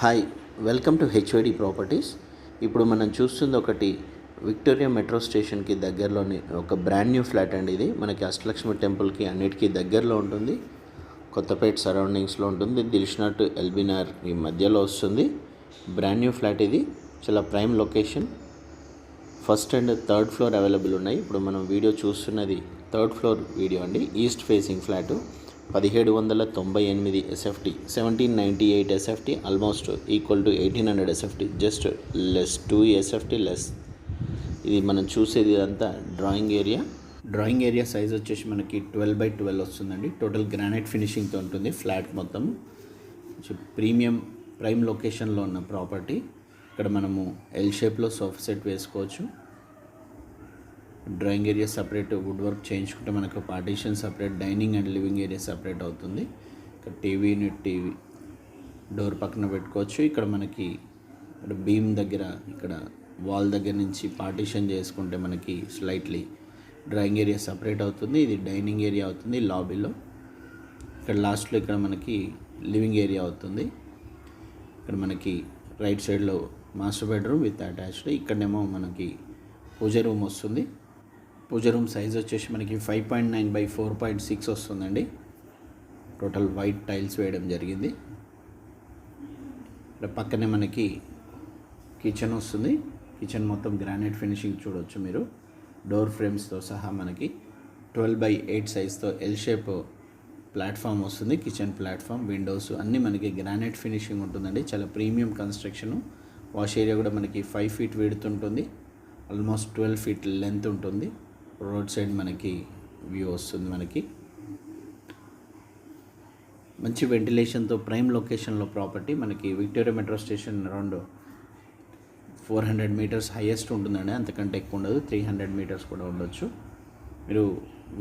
Hi, welcome to HOD properties. ఇప్పుడు మనం చూస్తుంది ఒకటి విక్టోరియా మెట్రో స్టేషన్కి దగ్గరలోని ఒక బ్రాండ్ న్యూ ఫ్లాట్ అండి. ఇది మనకి అష్టలక్ష్మి టెంపుల్కి అన్నిటికీ దగ్గరలో ఉంటుంది. కొత్తపేట సరౌండింగ్స్లో ఉంటుంది. దిల్షుఖ్నగర్ ఎల్బీనగర్ ఈ మధ్యలో వస్తుంది. బ్రాండ్ న్యూ ఫ్లాట్ ఇది. చాలా prime location. First and third floor available ఉన్నాయి. ఇప్పుడు మనం వీడియో చూస్తున్నది థర్డ్ ఫ్లోర్ వీడియో అండి. East facing flat 1798 SFT, 1798 SFT, almost equal to 1800 SFT, just less 2 SFT less. ఇది మనం చూసేది ఇదంతా డ్రాయింగ్ ఏరియా సైజ్ వచ్చేసి మనకి 12x12 వస్తుందండి. టోటల్ గ్రానైట్ ఫినిషింగ్తో ఉంటుంది ఫ్లాట్ మొత్తం. ప్రైమ్ లొకేషన్లో ఉన్న ప్రాపర్టీ. ఇక్కడ మనము ఎల్ షేప్లో సోఫా సెట్ వేసుకోవచ్చు. Drawing area separate, wood work చేయించుకుంటే మనకు partition separate, dining and living area separate అవుతుంది. ఇక్కడ టీవీ డోర్ పక్కన పెట్టుకోవచ్చు. ఇక్కడ మనకి ఇక్కడ బీమ్ దగ్గర, ఇక్కడ వాల్ దగ్గర నుంచి పార్టీషన్ చేసుకుంటే మనకి స్లైట్లీ డ్రాయింగ్ ఏరియా సపరేట్ అవుతుంది. ఇది డైనింగ్ ఏరియా అవుతుంది లాబీలో. ఇక్కడ లాస్ట్లో ఇక్కడ మనకి లివింగ్ ఏరియా అవుతుంది. ఇక్కడ మనకి రైట్ సైడ్లో మాస్టర్ బెడ్రూమ్ విత్ అటాచ్డ్. ఇక్కడనేమో మనకి పూజ రూమ్ వస్తుంది. పూజ రూమ్ సైజ్ వచ్చేసి మనకి 5.9x4.6 వస్తుందండి. టోటల్ వైట్ టైల్స్ వేయడం జరిగింది. ఇక్కడ పక్కనే మనకి కిచెన్ వస్తుంది. కిచెన్ మొత్తం గ్రానైట్ ఫినిషింగ్ చూడవచ్చు మీరు. డోర్ ఫ్రేమ్స్తో సహా మనకి 12x8 సైజ్తో ఎల్ షేప్ ప్లాట్ఫామ్ వస్తుంది. కిచెన్ ప్లాట్ఫామ్, విండోస్ అన్నీ మనకి గ్రానైట్ ఫినిషింగ్ ఉంటుందండి. చాలా ప్రీమియం కన్స్ట్రక్షన్. వాష్ ఏరియా కూడా మనకి 5 feet విడ్త్ ఉంటుంది. ఆల్మోస్ట్ 12 feet లెంత్ ఉంటుంది. రోడ్ సైడ్ మనకి వ్యూ వస్తుంది. మనకి మంచి వెంటిలేషన్తో ప్రైమ్ లొకేషన్లో ప్రాపర్టీ. మనకి Victoria metro station around 400 meters highest ఉంటుందండి. అంతకంటే ఎక్కువ ఉండదు. 300 meters కూడా ఉండొచ్చు. మీరు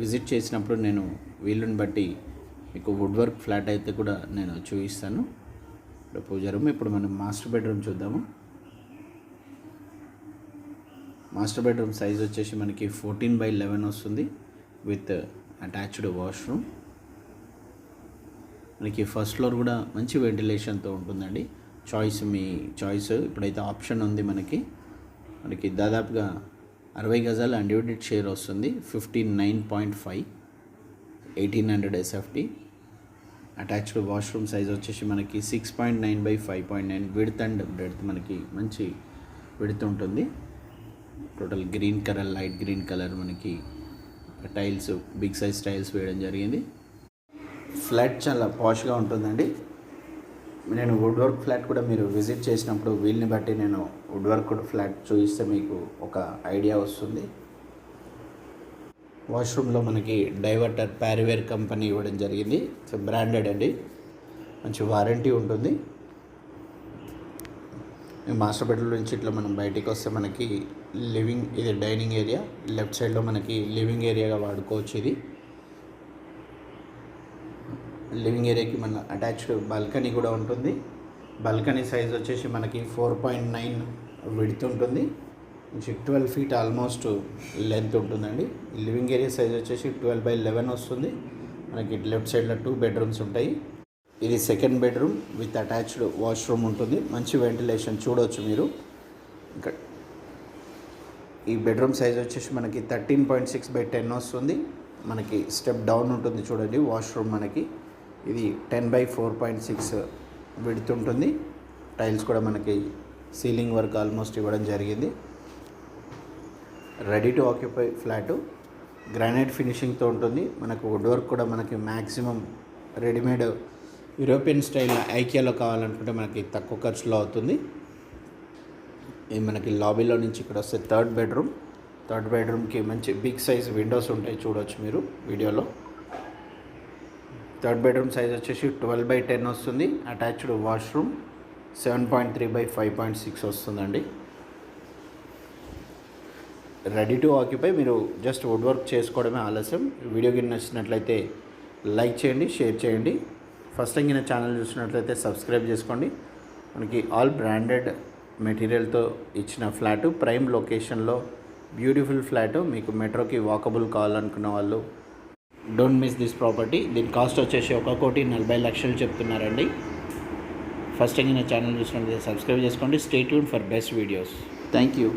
విజిట్ చేసినప్పుడు నేను వీలుని బట్టి మీకు వుడ్ వర్క్ ఫ్లాట్ అయితే కూడా నేను చూపిస్తాను. ఇప్పుడు పూజ రూమ్. ఇప్పుడు మనం మాస్టర్ బెడ్రూమ్ చూద్దాము. మాస్టర్ బెడ్రూమ్ సైజ్ వచ్చేసి మనకి 14x11 వస్తుంది విత్ అటాచ్డ్ వాష్రూమ్. మనకి ఫస్ట్ ఫ్లోర్ కూడా మంచి వెంటిలేషన్తో ఉంటుందండి. మీ చాయిస్. ఇప్పుడైతే ఆప్షన్ ఉంది మనకి దాదాపుగా 60 గజాలు అన్డివైడెడ్ షేర్ వస్తుంది. 59.5, 1800 SFT. అటాచ్డ్ వాష్రూమ్ సైజ్ వచ్చేసి మనకి 6.9x5.9 విడ్త్ అండ్ బ్రెడ్త్. మనకి మంచి విడ్త్ ఉంటుంది. Total green colour, light green colour మనకి టైల్స్, బిగ్ సైజ్ టైల్స్ వేయడం జరిగింది. ఫ్లాట్ చాలా పాష్గా ఉంటుందండి. నేను వుడ్ వర్క్ ఫ్లాట్ కూడా మీరు విజిట్ చేసినప్పుడు వీల్ని బట్టి నేను వుడ్ వర్క్ ఫ్లాట్ చూపిస్తే మీకు ఒక ఐడియా వస్తుంది. వాష్రూమ్లో మనకి డైవర్టర్ ప్యారివేర్ కంపెనీ ఇవ్వడం జరిగింది. బ్రాండెడ్ అండి. మంచి వారంటీ ఉంటుంది. మాస్టర్ బెడ్రూమ్ నుంచి ఇట్లా మనం బయటికి వస్తే మనకి ఇది డైనింగ్ ఏరియా. లెఫ్ట్ సైడ్లో మనకి లివింగ్ ఏరియాగా వాడుకోవచ్చు. ఇది లివింగ్ ఏరియాకి మన అటాచ్డ్ బాల్కనీ కూడా ఉంటుంది. బాల్కనీ సైజ్ వచ్చేసి మనకి 4.9 విడ్త్ ఉంటుంది. 12 feet ఆల్మోస్ట్ లెంత్ ఉంటుందండి. లివింగ్ ఏరియా సైజ్ వచ్చేసి 12x11 వస్తుంది. మనకి లెఫ్ట్ సైడ్లో 2 bedrooms ఉంటాయి. ఇది second bedroom with attached washroom ఉంటుంది. మంచి వెంటిలేషన్ చూడవచ్చు మీరు. ఇంకా ఈ బెడ్రూమ్ సైజ్ వచ్చేసి మనకి 13.6x10 వస్తుంది. మనకి స్టెప్ డౌన్ ఉంటుంది చూడండి వాష్రూమ్. మనకి ఇది 10x4.6 విడ్త్ ఉంటుంది. టైల్స్ కూడా మనకి సీలింగ్ వర్క్ ఆల్మోస్ట్ ఇవ్వడం జరిగింది. Ready to occupy flat. Granite ఫినిషింగ్తో ఉంటుంది. మనకు వుడ్ వర్క్ కూడా మనకి మ్యాక్సిమం రెడీమేడ్ యూరోపియన్ స్టైల్ ఐకియాలో కావాలనుకుంటే మనకి తక్కువ ఖర్చులో అవుతుంది. ఇది మనకి లాబీలో నుంచి ఇక్కడ వస్తే థర్డ్ బెడ్రూమ్కి మంచి బిగ్ సైజ్ విండోస్ ఉంటాయి చూడవచ్చు మీరు వీడియోలో. థర్డ్ బెడ్రూమ్ సైజ్ వచ్చేసి 12x10 వస్తుంది. అటాచ్డ్ వాష్రూమ్ 7.3x5.6 వస్తుందండి. Ready to occupy. మీరు జస్ట్ వుడ్ వర్క్ చేసుకోవడమే ఆలస్యం. వీడియో గిన్నె నచ్చినట్లయితే లైక్ చేయండి, షేర్ చేయండి. ఫస్ట్ టైం కింద ఛానల్ చూసినట్లయితే సబ్స్క్రైబ్ చేసుకోండి. మనకి ఆల్ బ్రాండెడ్ మెటీరియల్తో ఇచ్చిన ఫ్లాటు, ప్రైమ్ లొకేషన్లో బ్యూటిఫుల్ ఫ్లాటు. మీకు మెట్రోకి వాకబుల్ కావాలనుకున్న వాళ్ళు డోంట్ మిస్ దిస్ ప్రాపర్టీ. దీని కాస్ట్ వచ్చేసి 1,40,40,00,000 చెప్తున్నారండి. ఫస్ట్ టైం నా ఛానల్ చూసినట్లయితే సబ్స్క్రైబ్ చేసుకోండి. Stay tune for best videos. Thank you.